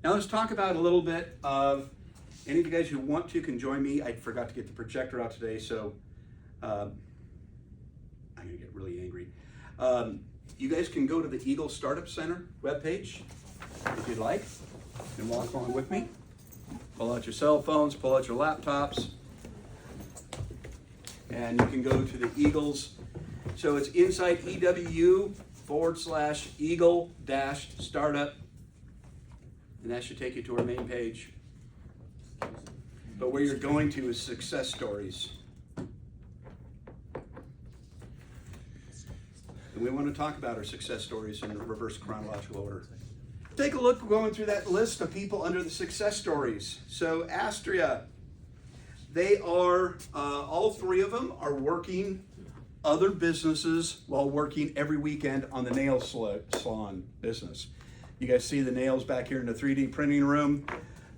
Now let's talk about a little bit of, any of you guys who want to can join me. I forgot to get the projector out today, so I'm gonna get really angry. You guys can go to the Eagle Startup Center webpage if you'd like, and walk along with me. Pull out your cell phones, pull out your laptops, and you can go to the Eagles. So it's inside EWU/Eagle-Startup, and that should take you to our main page. But where you're going to is success stories. And we want to talk about our success stories in reverse chronological order. Take a look going through that list of people under the success stories. So Astria, they are, all three of them are working other businesses while working every weekend on the nail salon business. You guys see the nails back here in the 3D printing room.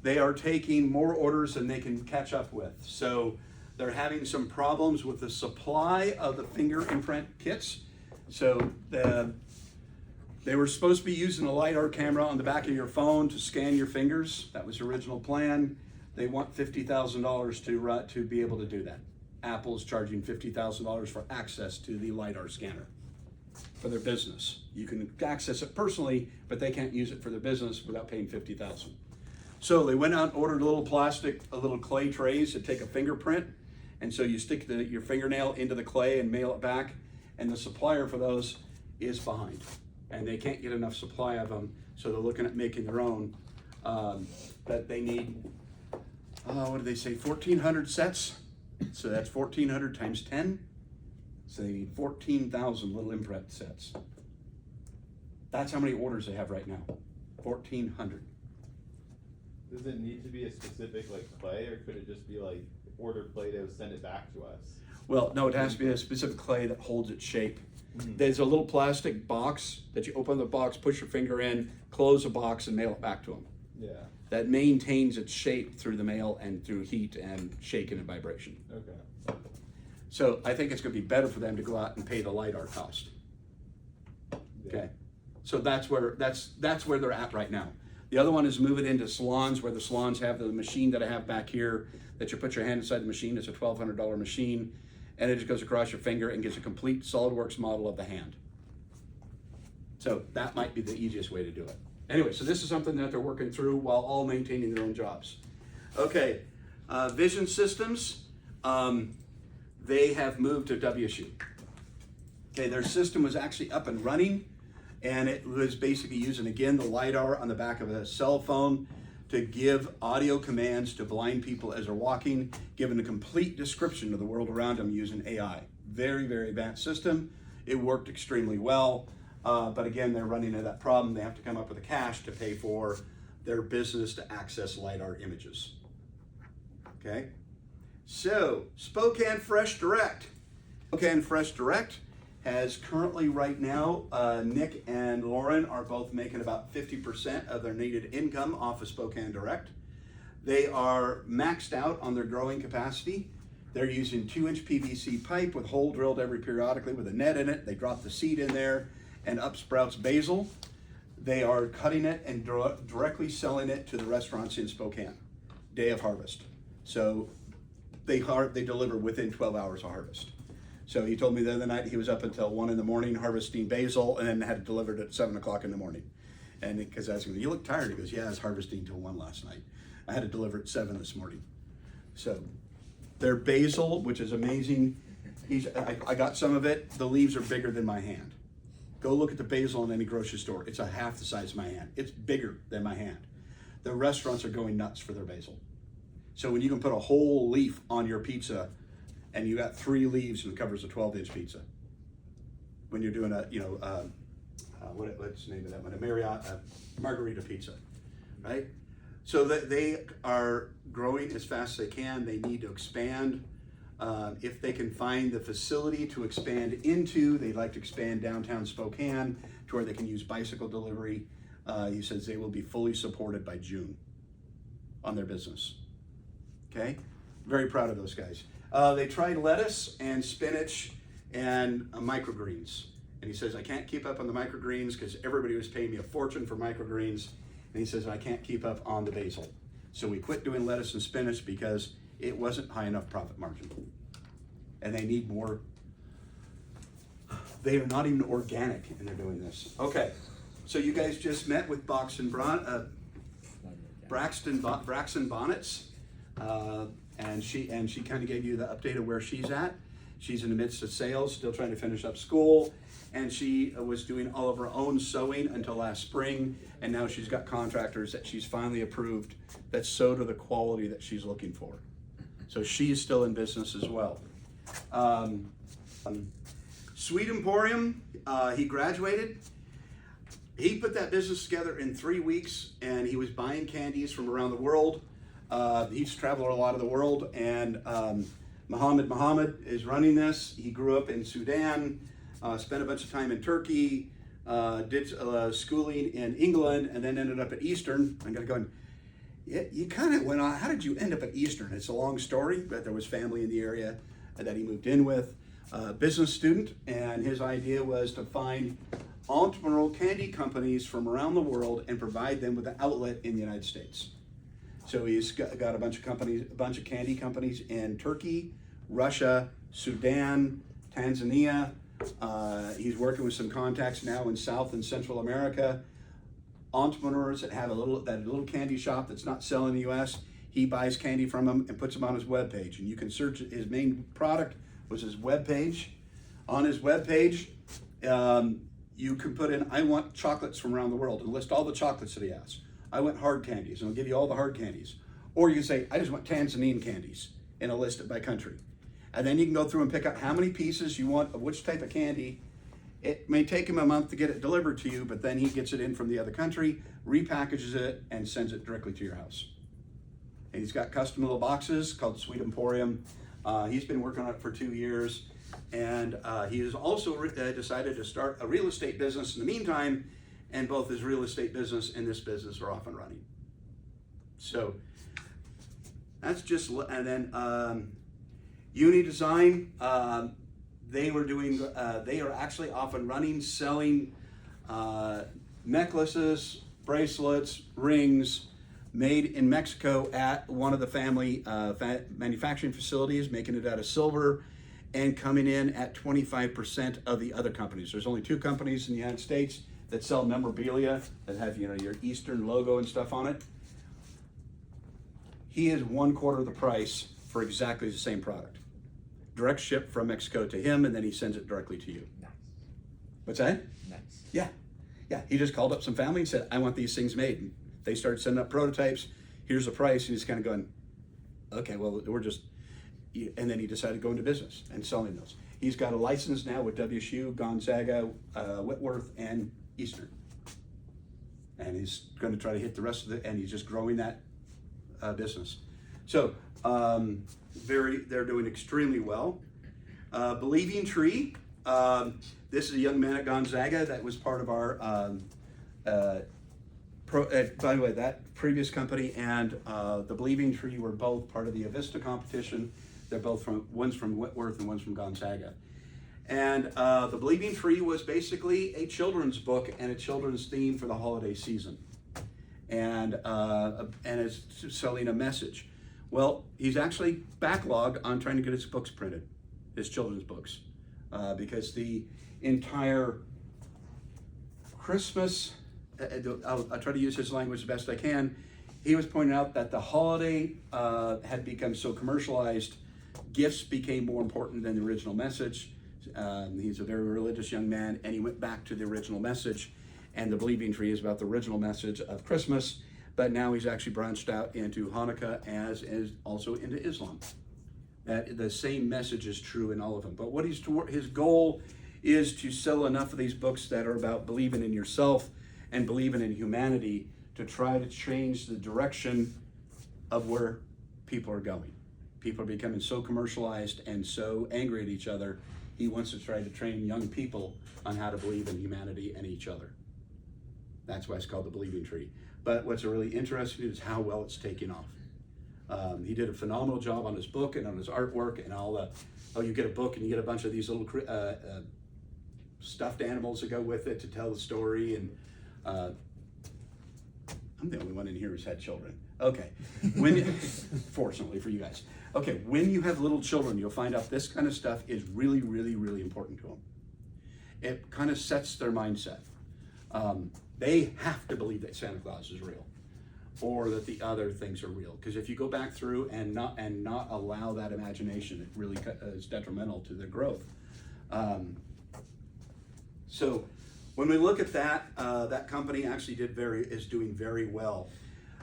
They are taking more orders than they can catch up with. So they're having some problems with the supply of the finger imprint kits. So they were supposed to be using a LiDAR camera on the back of your phone to scan your fingers. That was the original plan. They want $50,000 to be able to do that. Apple's charging $50,000 for access to the LiDAR scanner for their business. You can access it personally, but they can't use it for their business without paying $50,000. So they went out and ordered a little clay trays to take a fingerprint. And so you stick your fingernail into the clay and mail it back. And the supplier for those is behind. And they can't get enough supply of them. So they're looking at making their own. But they need, what do they say, 1,400 sets? So that's 1,400 times 10. So they need 14,000 little imprint sets. That's how many orders they have right now, 1,400. Does it need to be a specific like clay, or could it just be like order Play-Doh, send it back to us? Well, no, it has to be a specific clay that holds its shape. Mm-hmm. There's a little plastic box that you open the box, push your finger in, close the box, and mail it back to them. Yeah. That maintains its shape through the mail and through heat and shaking and vibration. Okay. So I think it's going to be better for them to go out and pay the LiDAR cost. Yeah. Okay. So that's where they're at right now. The other one is move it into salons, where the salons have the machine that I have back here that you put your hand inside the machine. It's a $1,200 machine, and it just goes across your finger and gives a complete SolidWorks model of the hand. So that might be the easiest way to do it. Anyway, so this is something that they're working through while all maintaining their own jobs. Okay, Vision Systems, they have moved to WSU. Okay, their system was actually up and running, and it was basically using, again, the LiDAR on the back of a cell phone to give audio commands to blind people as they're walking, giving a complete description of the world around them using AI. Very, very advanced system. It worked extremely well, but again, they're running into that problem. They have to come up with the cash to pay for their business to access LiDAR images. Okay, so Spokane Fresh Direct. Spokane Fresh Direct has currently right now, Nick and Lauren are both making about 50% of their needed income off of Spokane Direct. They are maxed out on their growing capacity. They're using 2-inch PVC pipe with hole drilled every periodically with a net in it. They drop the seed in there and up sprouts basil. They are cutting it and directly selling it to the restaurants in Spokane, day of harvest. So they deliver within 12 hours of harvest. So he told me the other night he was up until 1 in the morning harvesting basil and then had it delivered at 7 o'clock in the morning. And because I asked him, you look tired? He goes, yeah, I was harvesting till 1 last night. I had it delivered at 7 this morning. So their basil, which is amazing, I got some of it. The leaves are bigger than my hand. Go look at the basil in any grocery store. It's a half the size of my hand. It's bigger than my hand. The restaurants are going nuts for their basil. So when you can put a whole leaf on your pizza, and you got 3 leaves and it covers a 12-inch pizza. When you're doing a, what's the name of that one? A margarita pizza, right? So that they are growing as fast as they can. They need to expand. If they can find the facility to expand into, they'd like to expand downtown Spokane to where they can use bicycle delivery. He says they will be fully supported by June on their business. Okay, very proud of those guys. They tried lettuce and spinach and microgreens. And he says, I can't keep up on the microgreens because everybody was paying me a fortune for microgreens. And he says, I can't keep up on the basil. So we quit doing lettuce and spinach because it wasn't high enough profit margin. And they need more. They are not even organic, and they're doing this. Okay, so you guys just met with Braxton Bonnets, and she kind of gave you the update of where she's at. She's in the midst of sales, still trying to finish up school, and she was doing all of her own sewing until last spring, and now she's got contractors that she's finally approved that sew to the quality that she's looking for. So she's still in business as well. Sweet Emporium, he graduated. He put that business together in 3 weeks, and he was buying candies from around the world. He's traveled a lot of the world, and Muhammad is running this. He grew up in Sudan, spent a bunch of time in Turkey, did schooling in England, and then ended up at Eastern. I'm going, yeah, you kind of went on. How did you end up at Eastern? It's a long story, but there was family in the area that he moved in with. Business student, and his idea was to find entrepreneurial candy companies from around the world and provide them with an outlet in the United States. So he's got a bunch of candy companies in Turkey, Russia, Sudan, Tanzania. He's working with some contacts now in South and Central America. Entrepreneurs that have that little candy shop that's not selling in the U.S. He buys candy from them and puts them on his webpage, and you can search his main product was his webpage. On his webpage, you can put in, I want chocolates from around the world, and list all the chocolates that he has. I want hard candies, and I'll give you all the hard candies. Or you can say, I just want Tanzanian candies, and I'll list it by country. And then you can go through and pick out how many pieces you want of which type of candy. It may take him a month to get it delivered to you, but then he gets it in from the other country, repackages it, and sends it directly to your house. And he's got custom little boxes called Sweet Emporium. He's been working on it for 2 years, and he has also decided to start a real estate business in the meantime, and both his real estate business and this business are off and running. So that's just, and then Uni Design, they are actually off and running, selling necklaces, bracelets, rings, made in Mexico at one of the family manufacturing facilities, making it out of silver, and coming in at 25% of the other companies. There's only 2 companies in the United States that sell memorabilia that have, your Eastern logo and stuff on it. He is 1/4 of the price for exactly the same product. Direct ship from Mexico to him, and then he sends it directly to you. Nice. What's that? Nice. Yeah. He just called up some family and said, I want these things made. And they started sending up prototypes. Here's the price. And he's kind of going, okay, well, and then he decided to go into business and selling those. He's got a license now with WSU, Gonzaga, Whitworth, and Eastern. And he's going to try to hit the rest of and he's just growing that business. So they're doing extremly well. Believing Tree, this is a young man at Gonzaga that was part of our, by the way, that previous company and the Believing Tree were both part of the Avista competition. They're both one's from Whitworth and one's from Gonzaga. And the Believing Tree was basically a children's book and a children's theme for the holiday season. And it's selling a message. Well, he's actually backlogged on trying to get his books printed, his children's books, because the entire Christmas, I'll try to use his language the best I can. He was pointing out that the holiday had become so commercialized, gifts became more important than the original message. He's a very religious young man, and he went back to the original message. And the Believing Tree is about the original message of Christmas, but now he's actually branched out into Hanukkah, as is also into Islam. That the same message is true in all of them. But what his goal is to sell enough of these books that are about believing in yourself and believing in humanity to try to change the direction of where people are going. People are becoming so commercialized and so angry at each other. He wants to try to train young people on how to believe in humanity and each other. That's why it's called the Believing Tree. But what's really interesting is how well it's taking off. He did a phenomenal job on his book and on his artwork and all the, you get a book and you get a bunch of these little stuffed animals that go with it to tell the story. And I'm the only one in here who's had children. Okay, when fortunately for you guys. Okay, when you have little children, you'll find out this kind of stuff is really, really, really important to them. It kind of sets their mindset. They have to believe that Santa Claus is real, or that the other things are real. Because if you go back through and not allow that imagination, it really is detrimental to their growth. So when we look at that, that company actually is doing very well.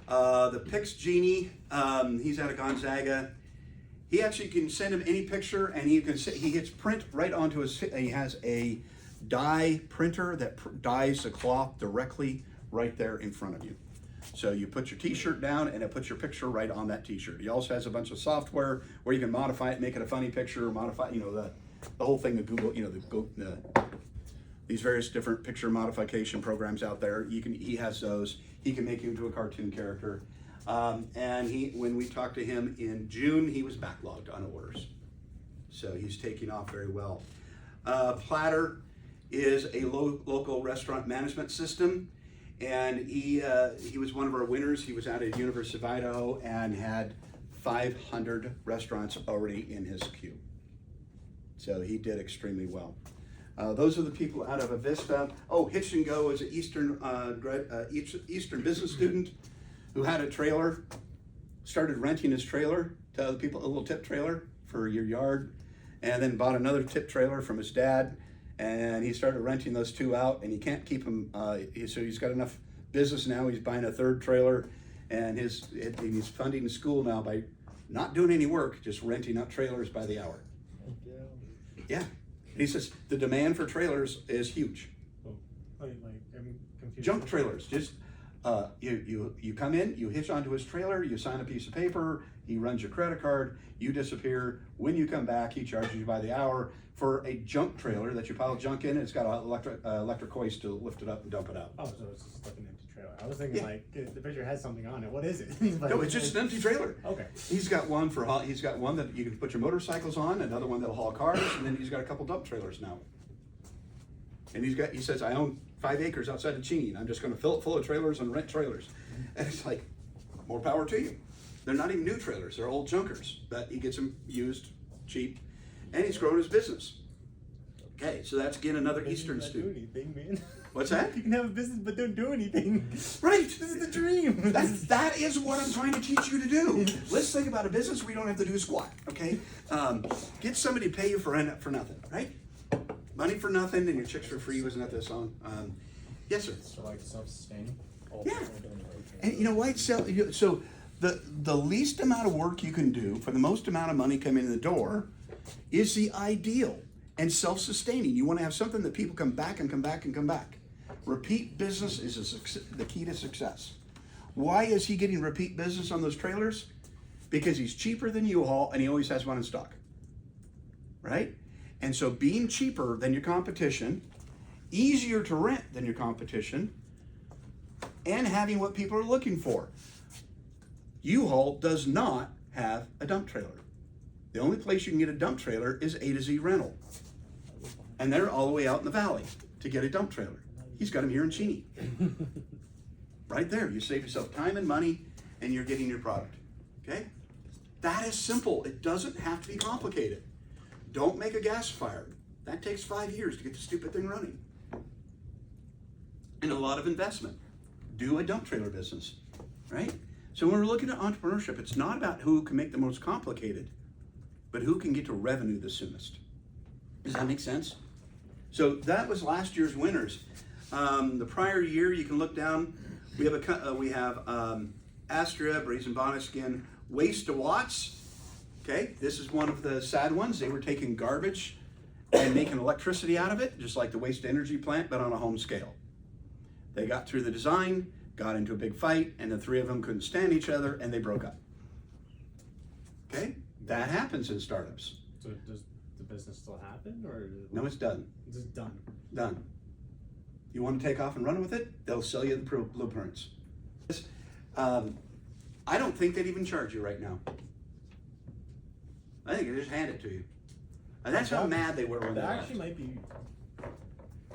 The Pix Genie, he's out of Gonzaga. He actually can send him any picture, and he hits print right onto his. He has a dye printer that dyes the cloth directly right there in front of you. So you put your T-shirt down, and it puts your picture right on that T-shirt. He also has a bunch of software where you can modify it, make it a funny picture, modify, the whole thing of Google, these various different picture modification programs out there. He has those. He can make you into a cartoon character. And when we talked to him in June, he was backlogged on orders. So he's taking off very well. Platter is a local restaurant management system. And he was one of our winners. He was out at University of Idaho and had 500 restaurants already in his queue. So he did extremely well. Those are the people out of Avista. Oh, Hitch and Go is an Eastern business student who had a trailer, started renting his trailer to other people, a little tip trailer for your yard, and then bought another tip trailer from his dad, and he started renting those two out, and he can't keep them, so he's got enough business now, he's buying a third trailer, and he's funding the school now by not doing any work, just renting out trailers by the hour. Yeah. He says the demand for trailers is huge. I'm confused. Junk trailers, just you come in, you hitch onto his trailer, you sign a piece of paper, he runs your credit card, you disappear. When you come back, he charges you by the hour for a junk trailer that you pile junk in. It's got an electric hoist to lift it up and dump it out. Oh, so it's just like an empty trailer. I was thinking the picture has something on it. What is it? No, it's just an empty trailer. Okay. He's got one that you can put your motorcycles on, another one that'll haul cars, and then he's got a couple dump trailers now. And he says, I own 5 acres outside of Cheney, and I'm just gonna fill it full of trailers and rent trailers. And it's like, more power to you. They're not even new trailers, they're old junkers, but he gets them used cheap, and he's growing his business. Okay, so that's again another Eastern student. Do anything, man. What's that? You can have a business but don't do anything. Right. This is the dream. That is what I'm trying to teach you to do. Let's think about a business where you don't have to do squat, okay? Get somebody to pay you for nothing, right? Money for nothing and your chicks for free, wasn't that the song? Yes, sir. So like self-sustaining? Yeah. And you know why? So the least amount of work you can do for the most amount of money coming in the door is the ideal and self-sustaining. You want to have something that people come back and come back and come back. Repeat business is the key to success. Why is he getting repeat business on those trailers? Because he's cheaper than U-Haul and he always has one in stock, right? And so being cheaper than your competition, easier to rent than your competition, and having what people are looking for. U-Haul does not have a dump trailer. The only place you can get a dump trailer is A to Z Rental. And they're all the way out in the valley to get a dump trailer. He's got them here in Cheney. Right there, you save yourself time and money, and you're getting your product, okay? That is simple. It doesn't have to be complicated. Don't make a gasifier. That takes 5 years to get the stupid thing running. And a lot of investment. Do a dump trailer business, right? So when we're looking at entrepreneurship, it's not about who can make the most complicated, but who can get to revenue the soonest. Does that make sense? So that was last year's winners. The prior year, you can look down. We have Astria, Brazen Bonneskin, Waste to Watts. Okay, this is one of the sad ones. They were taking garbage and making electricity out of it, just like the waste energy plant, but on a home scale. They got through the design, got into a big fight, and the three of them couldn't stand each other, and they broke up. Okay, that happens in startups. So does the business still happen, or No, it's done. It's just done? Done. You want to take off and run with it? They'll sell you the blueprints. I don't think they'd even charge you right now. I think they just hand it to you. And that's how mad they were when they That left. actually might be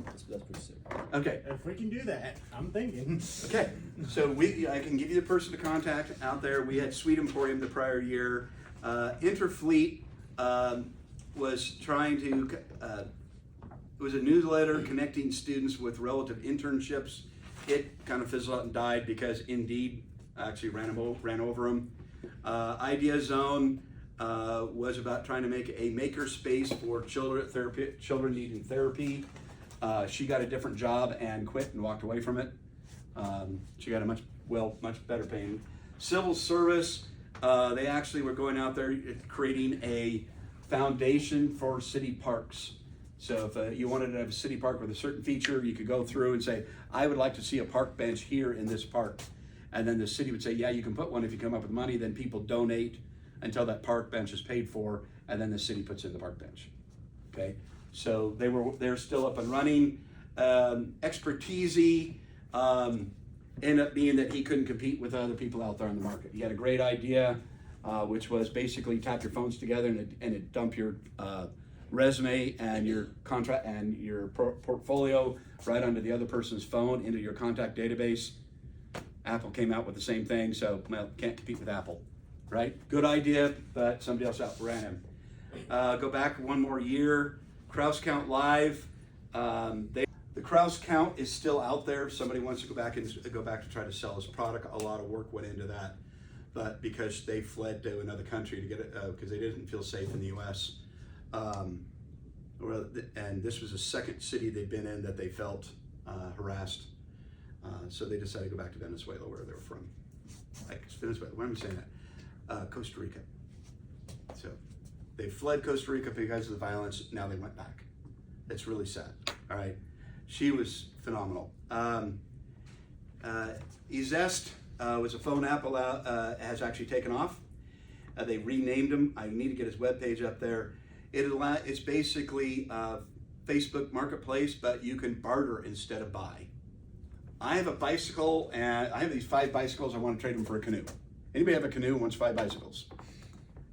That's pretty sick. Okay. If we can do that, I'm thinking. Okay, so I can give you the person to contact out there. We had Sweet Emporium the prior year. Interfleet was trying to, it was a newsletter connecting students with relative internships. It kind of fizzled out and died because Indeed actually ran over them. Idea Zone was about trying to make a maker space for children needing therapy. She got a different job and quit and walked away from it. She got a much better paying. Civil service, they actually were going out there creating a foundation for city parks. So if you wanted to have a city park with a certain feature, you could go through and say, I would like to see a park bench here in this park. And then the city would say, yeah, you can put one if you come up with money. Then people donate until that park bench is paid for, and then the city puts in the park bench. Okay, so they're still up and running. Expertise ended up being that he couldn't compete with other people out there on the market. He had a great idea, which was basically tap your phones together and it dump your resume and your contract and your portfolio right onto the other person's phone into your contact database. Apple came out with the same thing, so well, can't compete with Apple, right? Good idea, but somebody else outran him. Go back one more year, Kraus Count Live. The Kraus Count is still out there. If somebody wants to go back to try to sell his product, a lot of work went into that, but because they fled to another country to get it, because they didn't feel safe in the U.S. And this was the second city they'd been in that they felt harassed. So they decided to go back to Venezuela, where they were from. Like Venezuela, why am I saying that? Costa Rica. So they fled Costa Rica because of the violence. Now they went back. It's really sad. All right. She was phenomenal. Ezest was a phone Apple has actually taken off. They renamed him. I need to get his webpage up there. It's basically Facebook Marketplace, but you can barter instead of buy. I have a bicycle, and I have these 5 bicycles. I want to trade them for a canoe. Anybody have a canoe and wants 5 bicycles?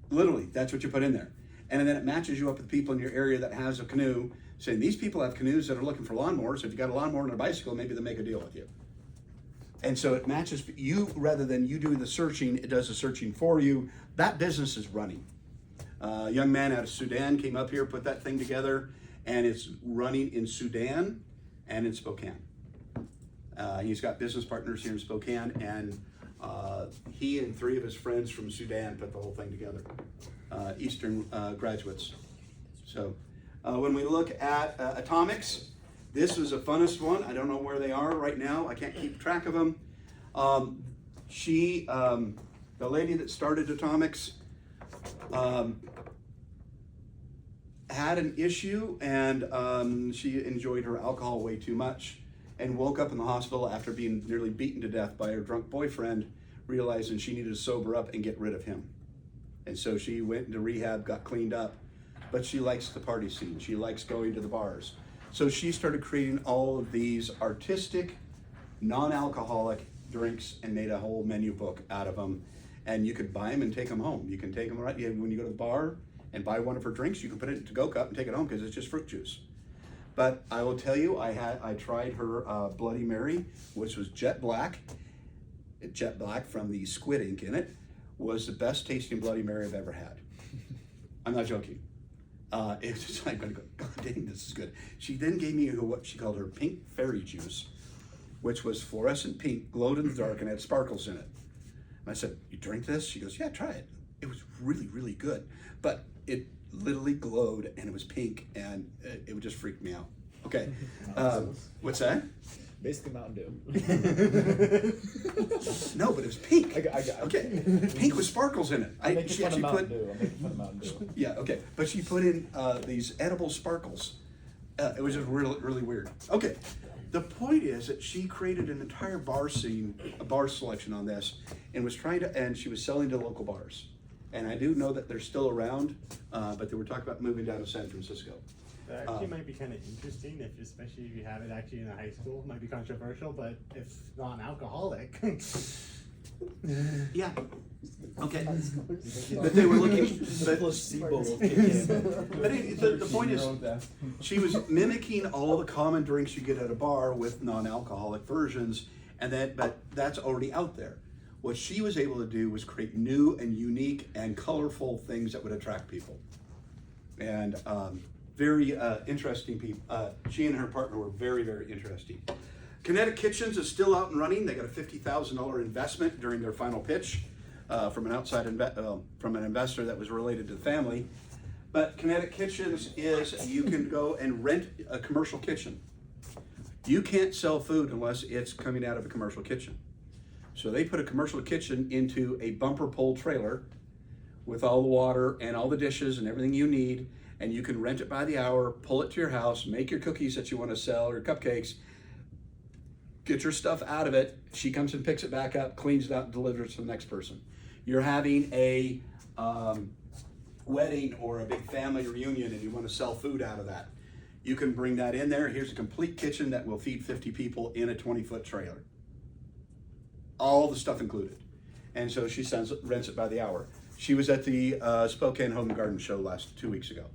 Literally, that's what you put in there. And then it matches you up with people in your area that has a canoe, saying these people have canoes that are looking for lawnmowers. If you got a lawnmower and a bicycle, maybe they'll make a deal with you. And so it matches you rather than you doing the searching. It does the searching for you. That business is running. A young man out of Sudan came up here, put that thing together, and it's running in Sudan and in Spokane. He's got business partners here in Spokane, and he and 3 of his friends from Sudan put the whole thing together. Eastern graduates. So when we look at Atomics, this was the funnest one. I don't know where they are right now. I can't keep track of them. The lady that started Atomics, had an issue, and she enjoyed her alcohol way too much and woke up in the hospital after being nearly beaten to death by her drunk boyfriend, realizing she needed to sober up and get rid of him. And so she went into rehab, got cleaned up, but she likes the party scene. She likes going to the bars. So she started creating all of these artistic, non-alcoholic drinks and made a whole menu book out of them. And you could buy them and take them home. You can take them right when you go to the bar and buy one of her drinks. You can put it in a to-go cup and take it home because it's just fruit juice. But I will tell you, I tried her Bloody Mary, which was jet black. Jet black from the squid ink in it was the best tasting Bloody Mary I've ever had. I'm not joking. It's just like, God dang, this is good. She then gave me what she called her pink fairy juice, which was fluorescent pink, glowed in the dark, and had sparkles in it. And I said, you drink this? She goes, yeah, try it. It was really, really good. But it literally glowed, and it was pink, and it would just freak me out. Okay. What's that? Basically Mountain Dew. No, but it was pink. I got it. Okay. Pink with sparkles in it. I'm making fun of Mountain Dew. Yeah, okay. But she put in these edible sparkles. It was just really, really weird. Okay. The point is that she created an entire bar scene, a bar selection on this, and was and she was selling to local bars. And I do know that they're still around, but they were talking about moving down to San Francisco. That actually might be kind of interesting, especially if you have it actually in a high school. It might be controversial, but if non-alcoholic. Yeah. Okay. But they were looking. The placebo will kick in. But the point is, she was mimicking all the common drinks you get at a bar with non-alcoholic versions, but that's already out there. What she was able to do was create new and unique and colorful things that would attract people. And very interesting people. She and her partner were very, very interesting. Kinetic Kitchens is still out and running. They got a $50,000 investment during their final pitch from an outside from an investor that was related to the family. But Kinetic Kitchens is you can go and rent a commercial kitchen. You can't sell food unless it's coming out of a commercial kitchen. So they put a commercial kitchen into a bumper pole trailer with all the water and all the dishes and everything you need, and you can rent it by the hour, pull it to your house, make your cookies that you want to sell, or cupcakes, get your stuff out of it. She comes and picks it back up, cleans it out, and delivers it to the next person. You're having a wedding or a big family reunion and you want to sell food out of that. You can bring that in there. Here's a complete kitchen that will feed 50 people in a 20-foot trailer. All the stuff included. And so she rents it by the hour. She was at the Spokane Home and Garden Show 2 weeks ago.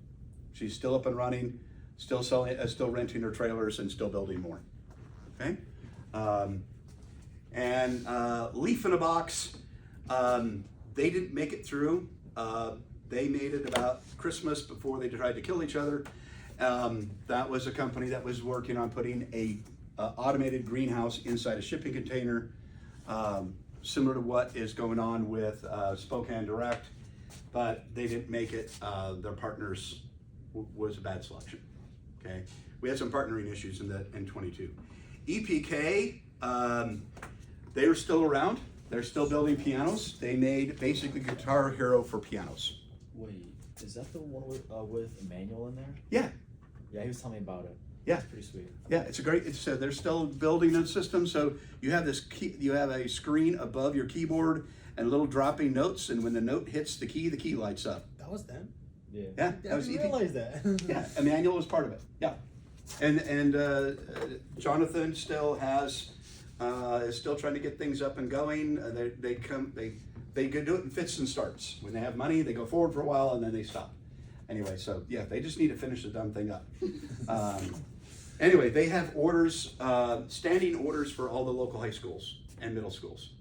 She's still up and running, still selling, still renting her trailers, and still building more. Okay, Leaf in a Box. They didn't make it through. They made it about Christmas before they tried to kill each other. That was a company that was working on putting a automated greenhouse inside a shipping container. Similar to what is going on with Spokane Direct, but they didn't make it. Their partners was a bad selection. Okay, we had some partnering issues in 22. EPK, they are still around. They're still building pianos. They made basically Guitar Hero for pianos. Wait, is that the one with Emmanuel in there? Yeah. Yeah, he was telling me about it. Yeah. It's pretty sweet. Yeah, it's a great. They're still building a system. So you have you have a screen above your keyboard and little dropping notes, and when the note hits the key lights up. That was them. Yeah. Yeah, I that was didn't EP. realize that. Yeah, Emmanuel was part of it. Yeah, and Jonathan still is still trying to get things up and going. They go do it in fits and starts. When they have money, they go forward for a while and then they stop. Anyway, so yeah, they just need to finish the dumb thing up. Anyway, they have orders, standing orders for all the local high schools and middle schools,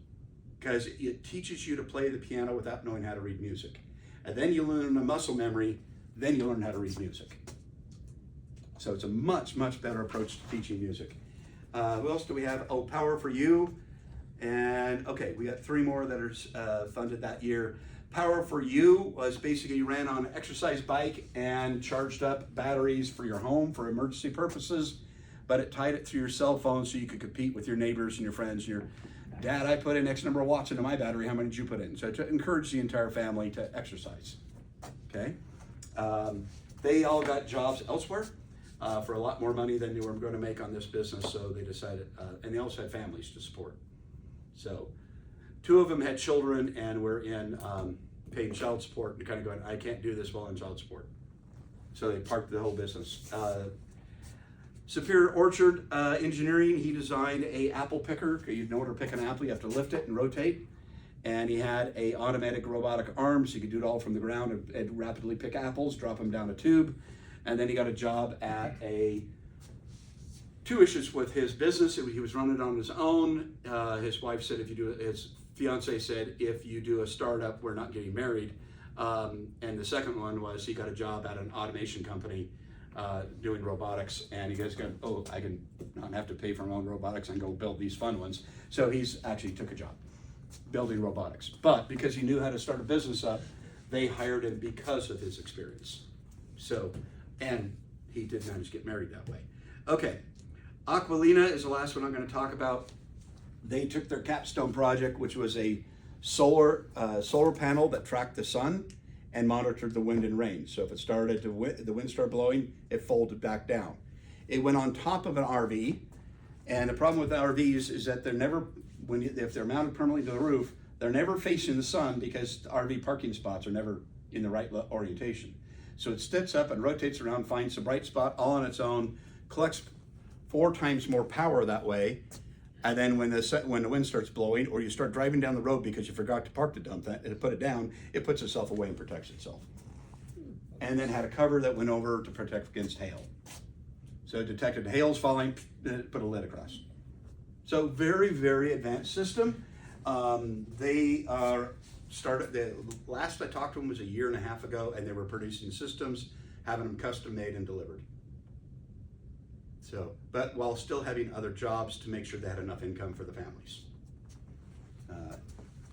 because it teaches you to play the piano without knowing how to read music. And then you learn a muscle memory, then you learn how to read music. So it's a much, much better approach to teaching music. Who else do we have? Oh, Power for You. And okay, we got 3 more that are funded that year. Power for You was basically you ran on an exercise bike and charged up batteries for your home for emergency purposes, but it tied it through your cell phone so you could compete with your neighbors and your friends. Your dad, I put in X number of watts into my battery. How many did you put in? So to encourage the entire family to exercise. Okay, they all got jobs elsewhere for a lot more money than they were going to make on this business. So they decided, and they also had families to support. So 2 of them had children and were in paying child support and kind of going, I can't do this while I'm child support. So they parked the whole business. Superior Orchard Engineering, he designed a apple picker. You know to pick an apple, you have to lift it and rotate. And he had a automatic robotic arm, so you could do it all from the ground and rapidly pick apples, drop them down a tube. And then he got a job at 2 issues with his business. He was running it on his own. His wife said, his fiance said, if you do a startup, we're not getting married. And the second one was he got a job at an automation company doing robotics. And he goes, I can not have to pay for my own robotics and go build these fun ones. So he's actually took a job building robotics. But because he knew how to start a business up, they hired him because of his experience. So, and he did manage to get married that way. Okay. Aquilina is the last one I'm going to talk about. They took their capstone project, which was a solar panel that tracked the sun and monitored the wind and rain. So if it started to the wind started blowing, it folded back down. It went on top of an RV, and the problem with RVs is that they're never, if they're mounted permanently to the roof, they're never facing the sun because the RV parking spots are never in the right orientation. So it sits up and rotates around, finds a bright spot all on its own, collects 4 times more power that way, And then when the wind starts blowing, or you start driving down the road because you forgot to park the dump and put it down, it puts itself away and protects itself. And then had a cover that went over to protect against hail. So it detected hail's falling, then it put a lid across. So very, very advanced system. They are started, the last I talked to them was a year and a half ago, and they were producing systems, having them custom made and delivered. So, but while still having other jobs to make sure they had enough income for the families.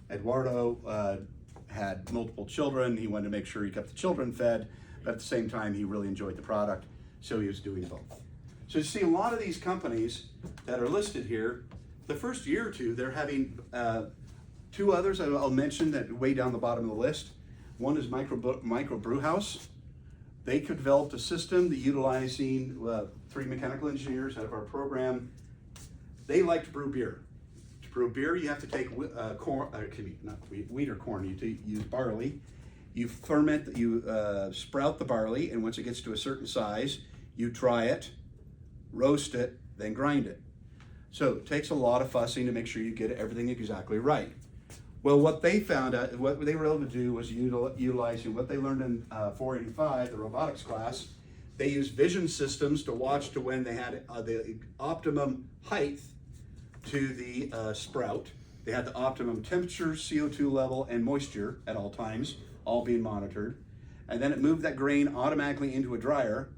Eduardo had multiple children. He wanted to make sure he kept the children fed, but at the same time, he really enjoyed the product, so he was doing both. So you see a lot of these companies that are listed here, the first year or two, they're having two others I'll mention that way down the bottom of the list. One is Micro Brew House. They developed a system that utilizing 3 mechanical engineers out of our program. They like to brew beer. To brew beer, you have to take corn, not wheat or corn, you use barley. You ferment, you sprout the barley, and once it gets to a certain size, you dry it, roast it, then grind it. So it takes a lot of fussing to make sure you get everything exactly right. Well, what they found out, what they were able to do was utilizing what they learned in 485, the robotics class. They used vision systems to watch to when they had the optimum height to the sprout. They had the optimum temperature, CO2 level, and moisture at all times, all being monitored. And then it moved that grain automatically into a dryer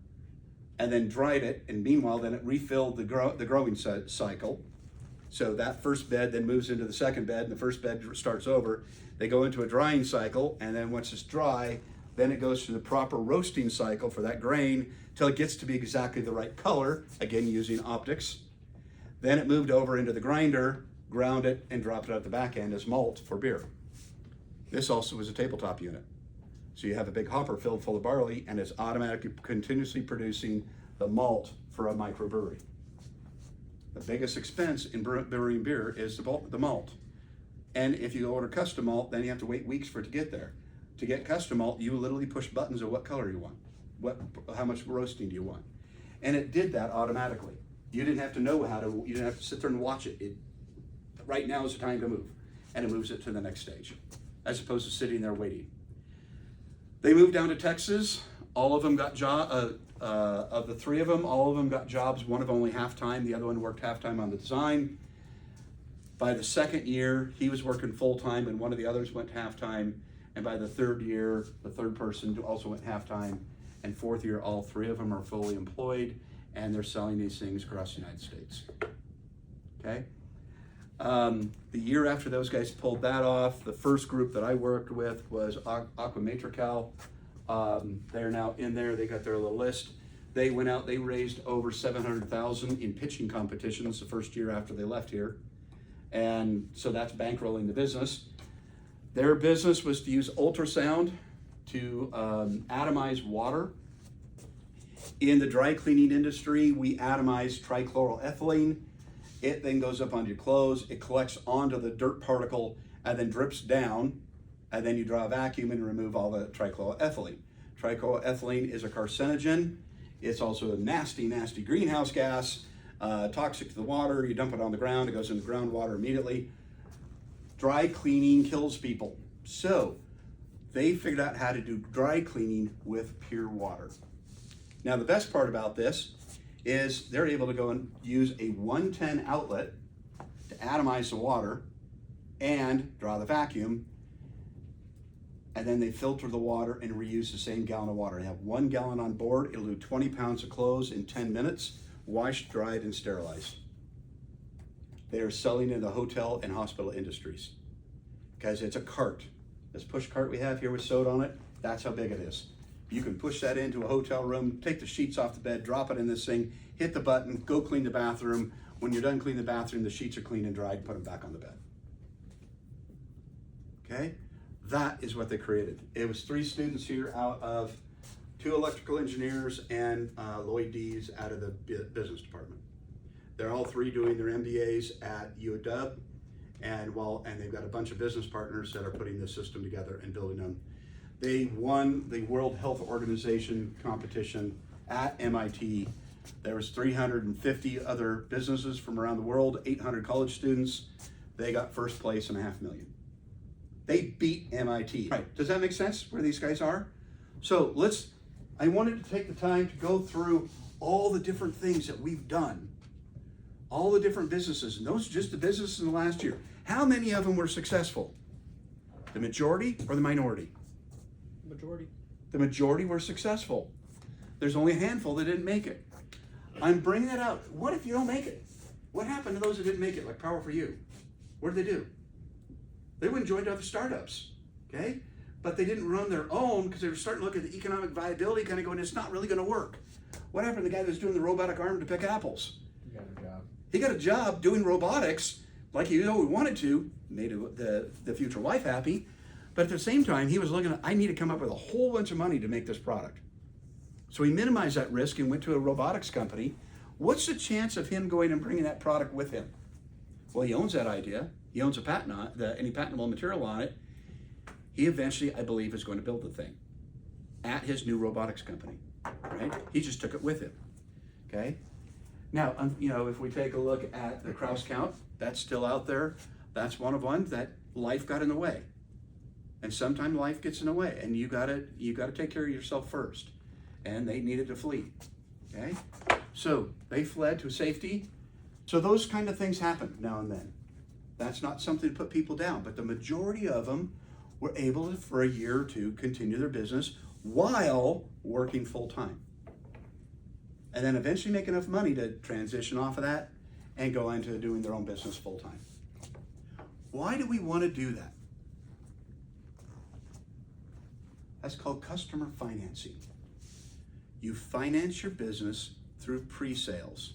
and then dried it. And meanwhile, then it refilled the growing cycle. So that first bed then moves into the second bed, and the first bed starts over. They go into a drying cycle, and then once it's dry, then it goes through the proper roasting cycle for that grain till it gets to be exactly the right color, again using optics. Then it moved over into the grinder, ground it, and dropped it out the back end as malt for beer. This also is a tabletop unit. So you have a big hopper filled full of barley, and it's automatically continuously producing the malt for a microbrewery. The biggest expense in brewing beer is the malt. And if you order custom malt, then you have to wait weeks for it to get there. To get custom malt, you literally push buttons of what color you want, how much roasting do you want. And it did that automatically. You didn't have to know you didn't have to sit there and watch it. Right now is the time to move. And it moves it to the next stage, as opposed to sitting there waiting. They moved down to Texas. All of them got of the 3 of them, all of them got jobs. One of only half-time, the other one worked half-time on the design. By the second year, he was working full-time, and one of the others went half-time. And by the third year, the third person also went half-time. And fourth year, all 3 of them are fully employed, and they're selling these things across the United States. Okay? The year after those guys pulled that off, the first group that I worked with was Aquamatrical. They're now in there. They got their little list. They went out. They raised over $700,000 in pitching competitions the first year after they left here, and so that's bankrolling the business. Their business was to use ultrasound to atomize water. In the dry cleaning industry, we atomize trichloroethylene. It then goes up onto your clothes. It collects onto the dirt particle and then drips down. And then you draw a vacuum and remove all the trichloroethylene. Trichloroethylene is a carcinogen. It's also a nasty, nasty greenhouse gas, toxic to the water. You dump it on the ground, it goes into the groundwater immediately. Dry cleaning kills people. So they figured out how to do dry cleaning with pure water. Now the best part about this is they're able to go and use a 110 outlet to atomize the water and draw the vacuum. And then they filter the water and reuse the same gallon of water. They have 1 gallon on board. It'll do 20 pounds of clothes in 10 minutes, washed, dried, and sterilized. They are selling in the hotel and hospital industries because it's a cart. This push cart we have here with soda on it, that's how big it is. You can push that into a hotel room, take the sheets off the bed, drop it in this thing, hit the button, go clean the bathroom. When you're done cleaning the bathroom, the sheets are clean and dried, put them back on the bed. Okay? That is what they created. It was 3 students here out of 2 electrical engineers and Lloyd Dees out of the business department. They're all 3 doing their MBAs at UW, and they've got a bunch of business partners that are putting this system together and building them. They won the World Health Organization competition at MIT There was 350 other businesses from around the world, 800 college students. They got first place and $500,000. They beat MIT. Right, does that make sense where these guys are? So I wanted to take the time to go through all the different things that we've done, all the different businesses, and those are just the businesses in the last year. How many of them were successful? The majority or the minority? Majority. The majority were successful. There's only a handful that didn't make it. I'm bringing that out. What if you don't make it? What happened to those that didn't make it, like Power for You? What did they do? They went and joined other startups, okay? But they didn't run their own because they were starting to look at the economic viability, kind of going, it's not really going to work. What happened to the guy that was doing the robotic arm to pick apples? You got a job. He got a job doing robotics like he wanted to, made the future wife happy, but at the same time, he was looking at, I need to come up with a whole bunch of money to make this product. So he minimized that risk and went to a robotics company. What's the chance of him going and bringing that product with him? Well, he owns that idea. He owns a patent on it, any patentable material on it. He eventually, I believe, is going to build the thing at his new robotics company, right? He just took it with him, okay? Now, if we take a look at the Kraus count, that's still out there. That's one of ones that life got in the way. And sometimes life gets in the way, and you gotta take care of yourself first. And they needed to flee, okay? So they fled to safety. So those kind of things happen now and then. That's not something to put people down, but the majority of them were able to, for a year or two, continue their business while working full time. And then eventually make enough money to transition off of that and go into doing their own business full time. Why do we want to do that? That's called customer financing. You finance your business through pre-sales,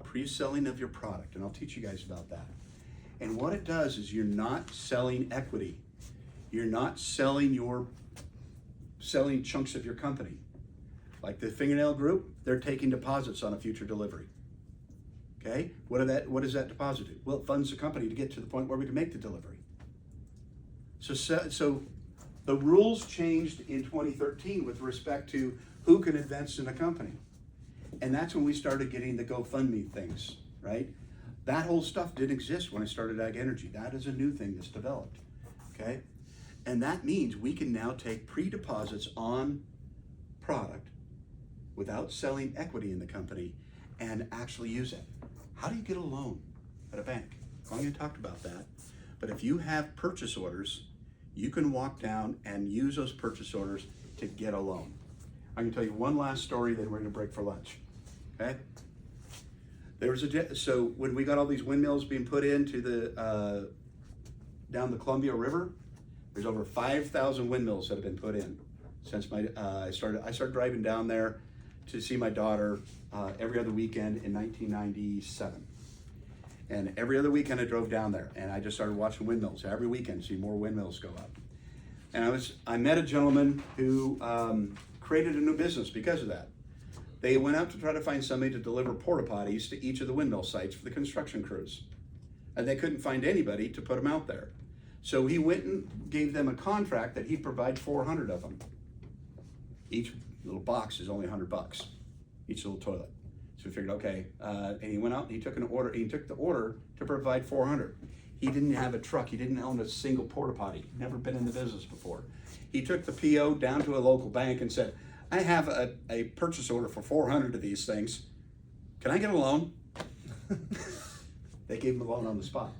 pre-selling of your product, and I'll teach you guys about that. And what it does is you're not selling equity. You're not selling chunks of your company. Like the fingernail group, they're taking deposits on a future delivery. Okay? What does that deposit do? Well, it funds the company to get to the point where we can make the delivery. So the rules changed in 2013 with respect to who can invest in a company. And that's when we started getting the GoFundMe things, right? That whole stuff didn't exist when I started Ag Energy. That is a new thing that's developed, okay? And that means we can now take pre-deposits on product without selling equity in the company and actually use it. How do you get a loan at a bank? I'm going to talk about that. But if you have purchase orders, you can walk down and use those purchase orders to get a loan. I can tell you one last story, then we're going to break for lunch, okay? So when we got all these windmills being put into the down the Columbia River, there's over 5,000 windmills that have been put in since I started driving down there to see my daughter every other weekend in 1997. And every other weekend I drove down there, and I just started watching windmills every weekend, see more windmills go up. And I met a gentleman who created a new business because of that. They went out to try to find somebody to deliver porta potties to each of the windmill sites for the construction crews. And they couldn't find anybody to put them out there. So he went and gave them a contract that he'd provide 400 of them. Each little box is only $100, each little toilet. So we figured, okay, and he went out and he took the order to provide 400. He didn't have a truck, he didn't own a single porta potty, never been in the business before. He took the PO down to a local bank and said, I have a purchase order for 400 of these things. Can I get a loan? They gave him a loan on the spot.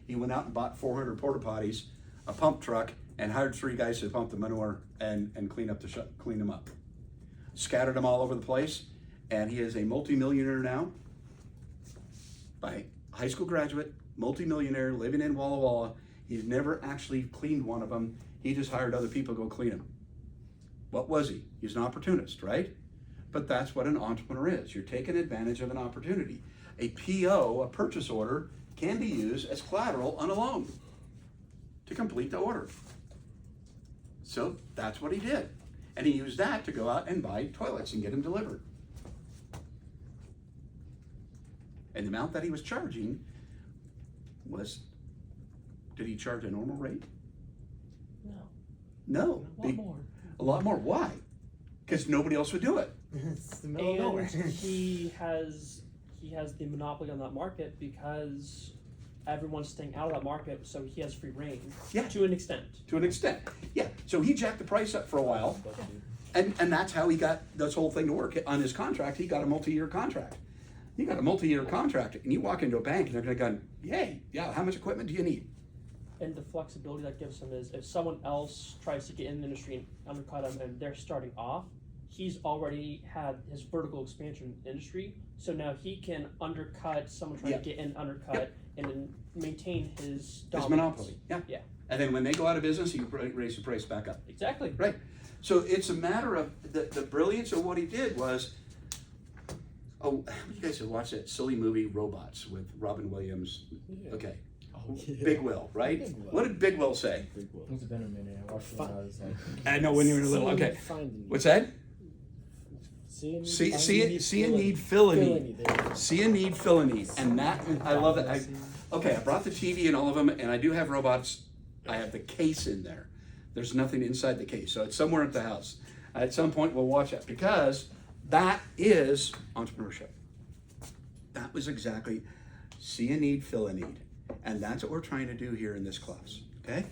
He went out and bought 400 porta potties, a pump truck, and hired 3 guys to pump the manure and clean them up. Scattered them all over the place, and he is a multimillionaire now. By high school graduate, multimillionaire, living in Walla Walla. He's never actually cleaned one of them. He just hired other people to go clean them. What was he? He's an opportunist, right? But that's what an entrepreneur is. You're taking advantage of an opportunity. A PO, a purchase order, can be used as collateral on a loan to complete the order. So that's what he did. And he used that to go out and buy toilets and get them delivered. And the amount that he was charging was, did he charge a normal rate? No. No. A lot more. A lot more. Why? Because nobody else would do it. It's the middle of nowhere. And he has the monopoly on that market because everyone's staying out of that market, so he has free reign. Yeah. To an extent. To an extent, yeah. So he jacked the price up for a while, and that's how he got this whole thing to work. On his contract, he got a multi-year contract. You got a multi-year contract, and you walk into a bank, and they're going to go, "Yay, yeah. How much equipment do you need?" And the flexibility that gives him is if someone else tries to get in the industry and undercut him and they're starting off, he's already had his vertical expansion industry, so now he can undercut someone trying to get in, undercut, and then maintain his dominance. His monopoly, yeah. Yeah. And then when they go out of business, you raise the price back up. Exactly. Right. So it's a matter of the brilliance of what he did was. Oh, you guys have watched that silly movie Robots with Robin Williams? Yeah. Okay. Oh, yeah. Big Will, right? Big Will. What did Big Will say? Big Will. It's been a minute. I watched it when I was like. I know when you were little. Okay. What's that? See a need, fill a need. See a need, fill a need. And that, I love that. I brought the TV and all of them, and I do have robots. I have the case in there. There's nothing inside the case, so it's somewhere at the house. At some point, we'll watch that because that is entrepreneurship. That was exactly see a need, fill a need. And that's what we're trying to do here in this class, okay?